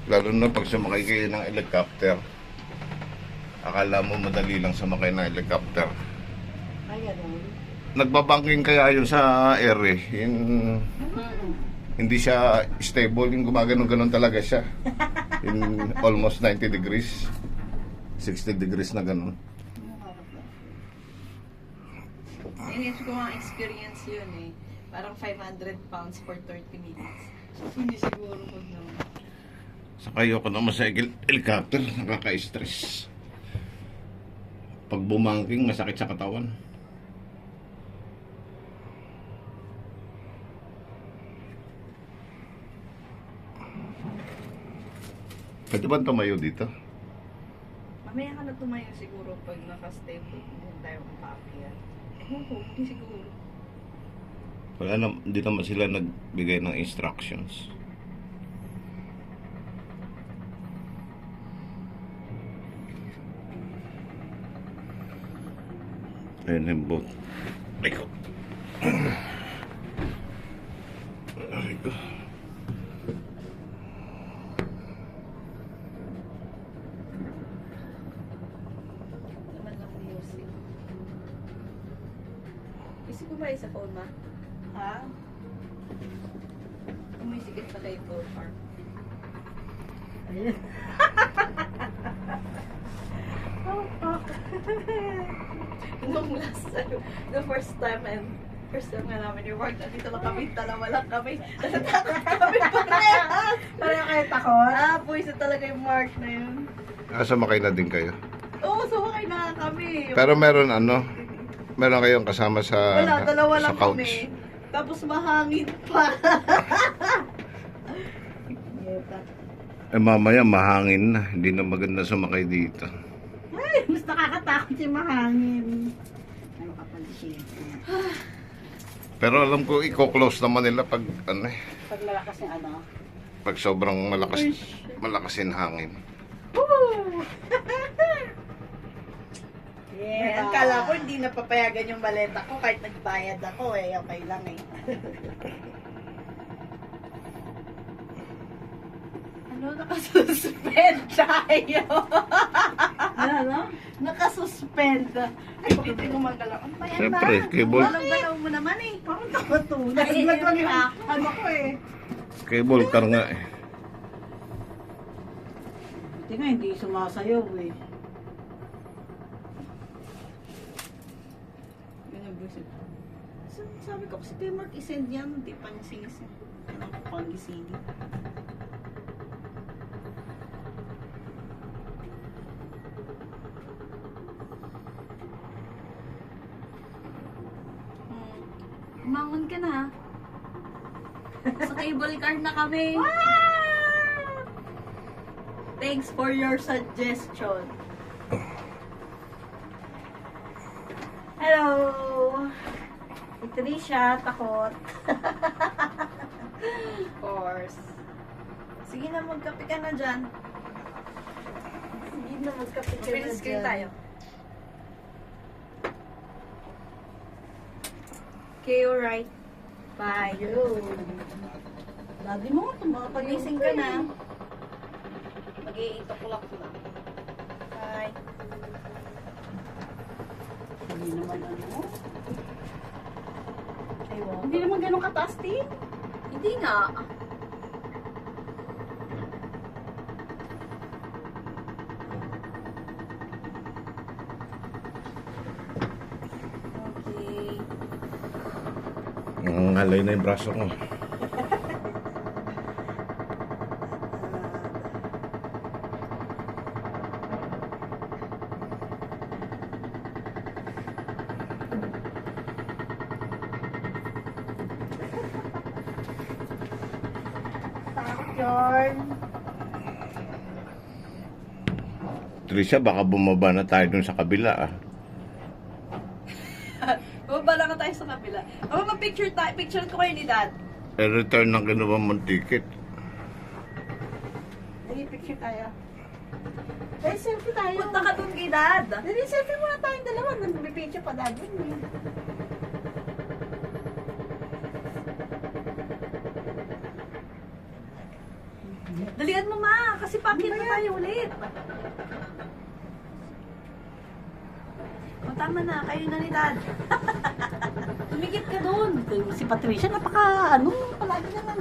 Lalo na pag sumakay kayo ng helicopter. Akala mo madali lang sumakay ng helicopter. Ay, gano'n. Nagbabanking kaya yun sa air eh. Hindi siya stable, yung gumaganon-ganon talaga siya. In almost 90 degrees. 60 degrees na ganon. Inis ko mga experience yun eh. Parang 500 pounds for 30 minutes. Hindi siguro pag naman. Sakay ako naman sa helicopter, nakaka-stress. Pag bumangking, masakit sa katawan. Pwede ba tumayo dito? Mamaya ka na tumayo siguro pag naka-stable. Hindi tayo makaakyat. Hindi siguro. Wala na, hindi naman sila nagbigay ng instructions. Ayun yung boat. Ay ko. Ay ko. Naman lang music. Isip ko ba sa phone ma? Ha? Umisikit na kayo phone farm. Ayun. Nung last time, the first time nga namin ni Mark, nandito lang kami, dalawa lang kami. Natatakot kami parehas. Parang kayo takot. Puwisa talaga yung Mark na yun. Sumakay na din kayo. Oo, sumakay na kami. Pero meron meron kayong kasama sa Wala, dalawa sa lang couch. kami. Tapos mahangin pa. Eh mamaya mahangin na, hindi na maganda sumakay dito. Ay, mas nakakatakot yung mahangin. Ano ka pala siya? Pero alam ko i-close naman nila pag Pag malakas yung ano. pag sobrang malakas yung hangin. Woo! Yeah. Ang kala ko hindi napapayagan yung maleta ko kahit nagbayad ako eh. Okay lang eh. Ano, nakasuspend tayo. Ano? Nakasuspend. Ay, hindi ko magalaw. Ano ba yan Siyempre, ba? cable. Walang galaw mo naman eh. Parang takot to. Naglag lang yung ano ko eh. Cable car nga eh. Buti nga hindi sumasayaw eh. Ganun ba siya? Sabi ko kasi kay Mark, isend yan. Hindi pa niya sinisend. Kailangan ko pang gisingin. Umangon ka na ha. Sa cable car na kami. Thanks for your suggestion. Hello! Ito rin siya, takot. Of course. Sige na, magkape ka na dyan. Hindi na magkapit ka na Mabilis kayo dyan. tayo. Okay, alright. Bye. Ayun. Daddy mo, tumakot Pagising ka na. Mag-8 o'clock na. Bye. Hindi naman ano. Ewan. Hindi naman ganun kataas, Tin. Hindi nga. Okay. Nangalay na yung braso ko. Takot yun. Trisha, baka bumaba na tayo dun sa kabila ah. Bumaba lang tayo sa kabila. Oh, mag-picture tayo. Picture ko kayo ni Dad. return ng ginawa mong ticket. Dali, picture tayo. Dali, selfie tayo. Punta ka dun kay Dad. Dali, selfie muna tayong dalawa. Nag-picture pa dad yun eh. Dalian mo, ma. Kasi pakit na tayo ulit. O, tama na. Kayo na ni Dad. Tumikit ka doon. Si Patricia, palagi na lang.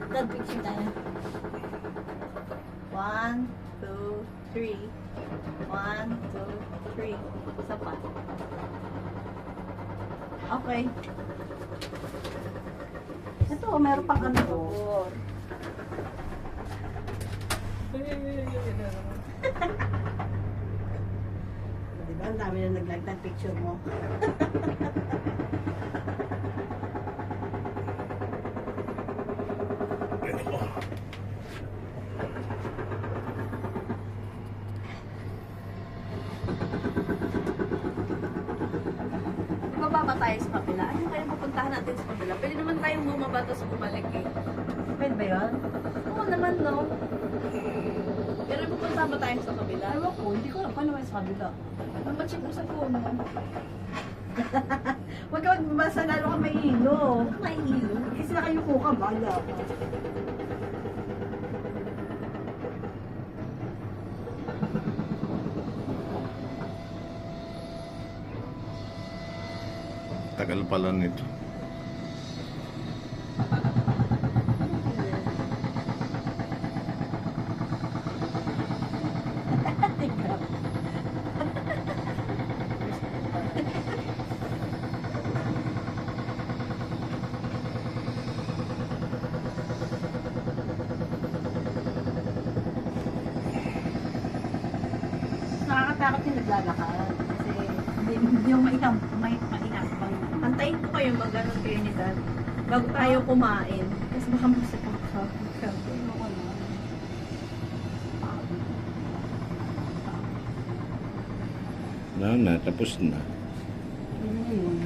Dad, picture tayo. 1, 2, 3. 1, 2, 3. Isa pa. Okay. Ito, meron pang ano. Four. Diba, ang dami na nag-like ng picture mo. Bumaba tayo sa kabila. Ano kaya pupuntahan natin sa kabila? Pwede naman tayong bumaba tapos bumalik eh. Pwede ba yun? Oo naman, no? Pero pupunta ba tayo sa kabila? Ewan ko, hindi ko alam paano may sa kabila. Macheck mo sa phone mo. Huwag ka magbasa, lalo ka may hilo. May hilo. Kasi nakayuko ka, bala. Tagal pala nito. Nakakatakot yung naglalakad. Kasi hindi yung maihambang. Antayin ko kayo mag-ganon kayo ni Dad. Bago tayo kumain. Kasi baka masakit ka. Ayoko na. Na, tapos na. Yun na yun.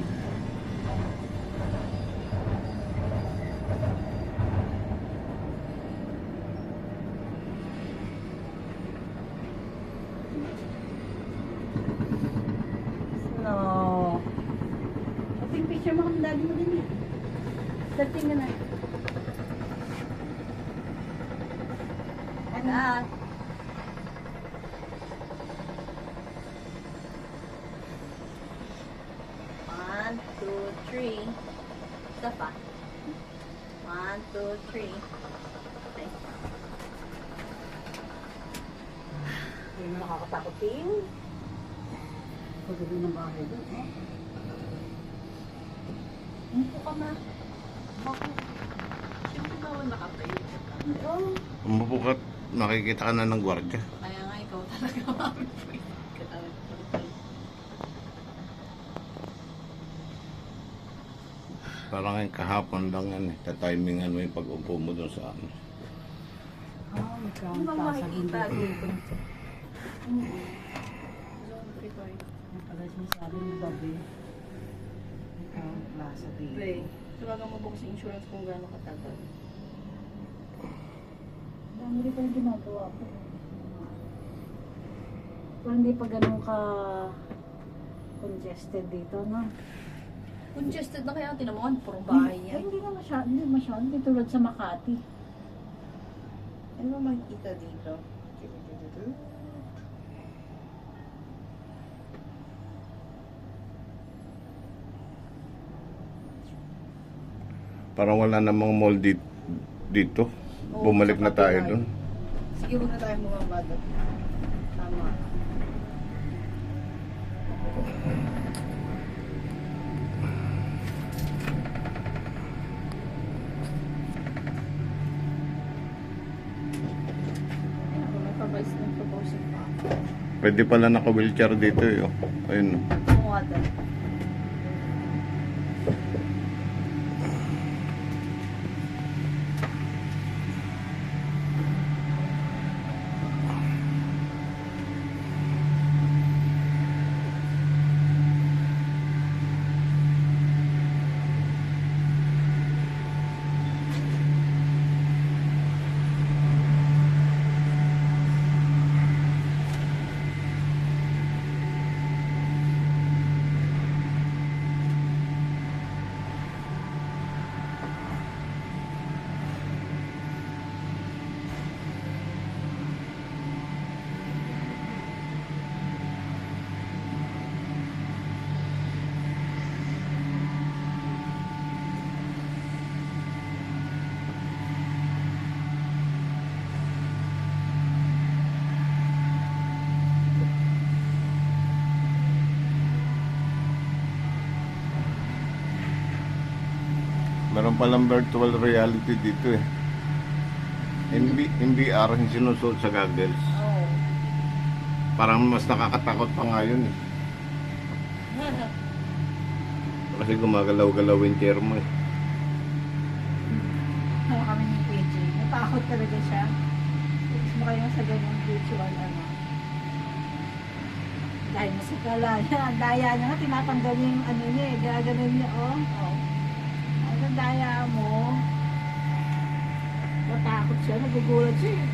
No. Pati yung picture mo kami daddy mo din eh. Dating ka na. Dad. One, two, three. Isa pa. 1, 2, 3. Okay. Hindi mo nakakatakot din. Pagdating ng bahay doon, eh. Umupo ka, ma. Bakit? Siyempre bawal nakatayo. Oo. Umupo ka, makikita ka na ng gwardiya. Kaya nga ikaw talaga, mami. Parang yung kahapon lang yan eh. Tatimingan mo yung pag-upo mo doon sa ano. Ah, may Ano crown bang pa sa makikita gilid. dito? Zone 3 ko Ang pala sinasabi ni Bobby. May crown plaza dito. Bay. Tawagan mo bukas yung insurance kung gaano katagal. Dami rin pa yung ginagawa ko. Pero hindi pa ganun ka congested dito, no? Congested na kaya tinamuhan, purong bahay Ay, yan. hindi na masyado. Hindi masyado. Hindi tulad sa Makati. Ano ba makikita dito? Parang wala namang mall dito. Oo, Bumalik sa na tayo kapitbahay. doon. Sige, huwag na tayo bumaba doon. Tama. Ayun, may pa-vice ng proposal pa. Pwede pala naka-wheelchair dito eh. Oh. Ayun. Kumuha doon. Meron palang virtual reality dito eh. In VR, yung sinusuot sa goggles. Oo. Parang mas nakakatakot pa nga yun eh. Kasi gumagalaw-galaw yung chair mo eh. Ano kami ni PJ. Natakot talaga siya. Gusto mo kayo sa ganyang virtual ano. Dahil masikala niya. Ang daya niya nga, tinatanggal niya yung ano niya eh. Gaganon niya oh. Oo. Ang daya mo. Natakot siya. Nagugulat siya eh.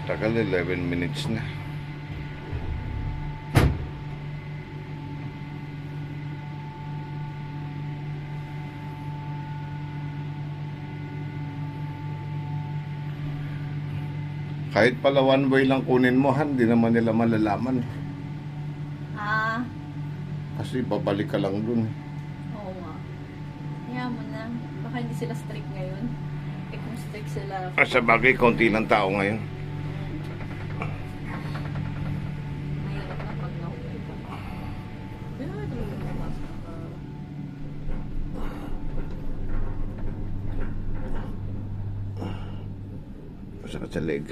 Tagal 11 minutes na. Kahit pala one way lang kunin mo, hindi naman nila malalaman. Ah, Kasi babalik ka lang dun. oo nga. Kaya mo na. Baka hindi sila strict ngayon. Eh kung strict sila. Sa bagay, konti lang tao ngayon. Mahirap na pag na-okay ka. Pero ito yung lumabas ka. Masakit sa leg.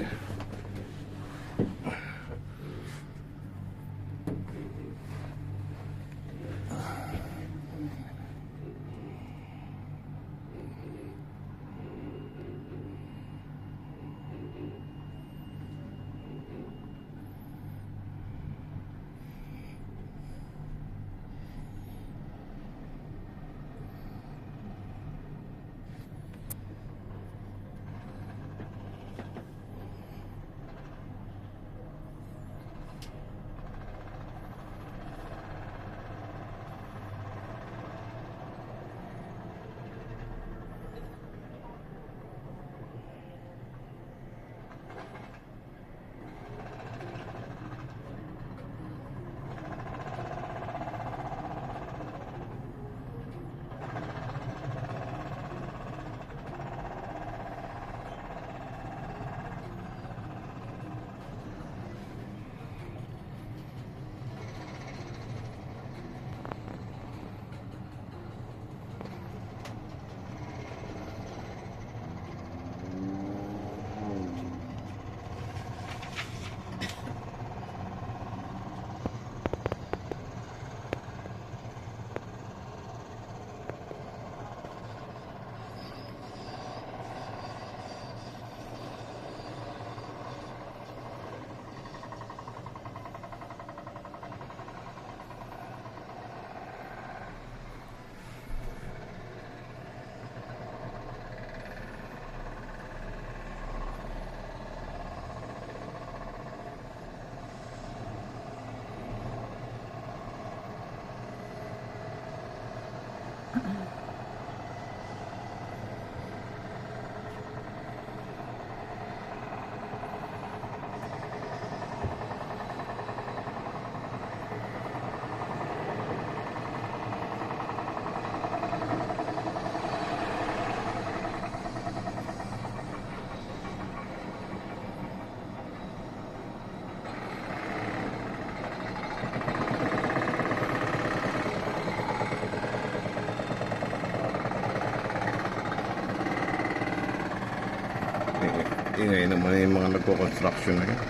Ingay naman yung mga nagko-construction na yun.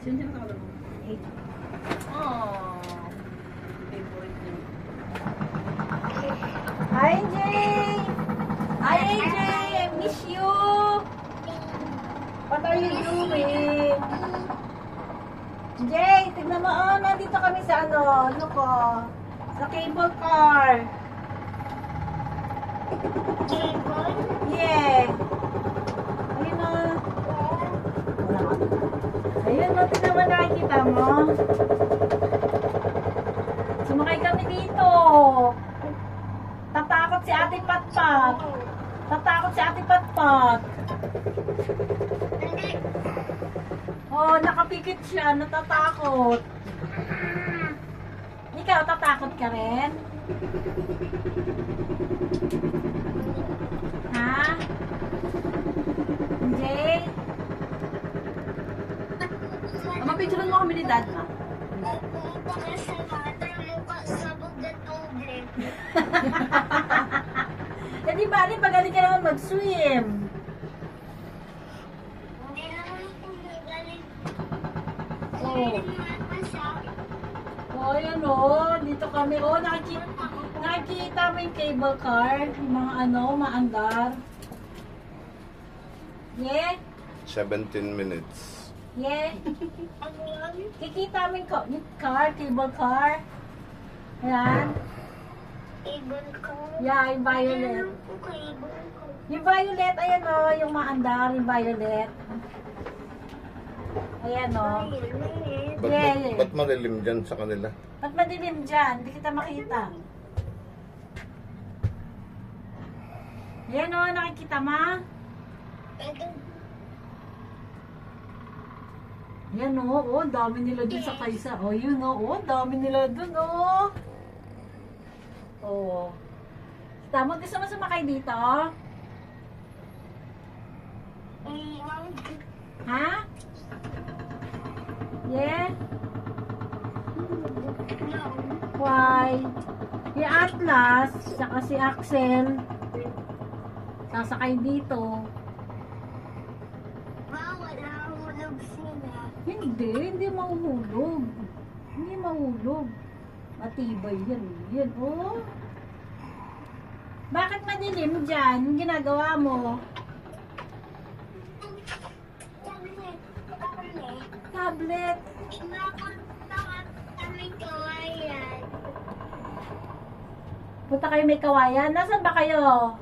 Sino sa mo? Oh. Favorite niyo. Hi, AJ! Hi, AJ! I miss you! What are you doing? Jay, tignan mo, oh, nandito kami sa ano ko, sa cable car. Yeah. Ayun o. Ayun o, tignan mo, nakikita mo. Sumakay kami dito. Tatakot si Ate Patpat. Tatakot si Ate Patpat. Oh, nakapikit siya, natatakot. Ikaw, tatakot ka rin? Ha? Jay? Mapicturean mo kami ni Dad, ma. Eh di ba, magaling ka naman mag-swim. Oh. Oh, ayan o. Dito kami. Oh, nakikita mo yung cable car. Yung mga maandar. Yeah? 17 minutes. Yeah? Kikita mo yung car, cable car. Ayan. Yeah, yung violet. Yung violet, ayan o. Yung maandar, yung violet. Ayan o. Ba't malilim dyan sa kanila? Ba't madilim dyan? Hindi kita makita. Ayan o, nakikita ma? Ayan o, oh, dami nila dun sa kaysa. O, yun o, oh, dami nila dun o. Oh. Tama, gusto mo sumakay dito? Ha? Yeah? Why? Yung Atlas, saka si Axel, sasakay dito. Hindi mahuhulog. Hindi mahulog. Matibay yan. Yan, oh. Bakit madilim dyan? Yung ginagawa mo? Tablet. Punta kayo may kawayan. Nasaan ba kayo?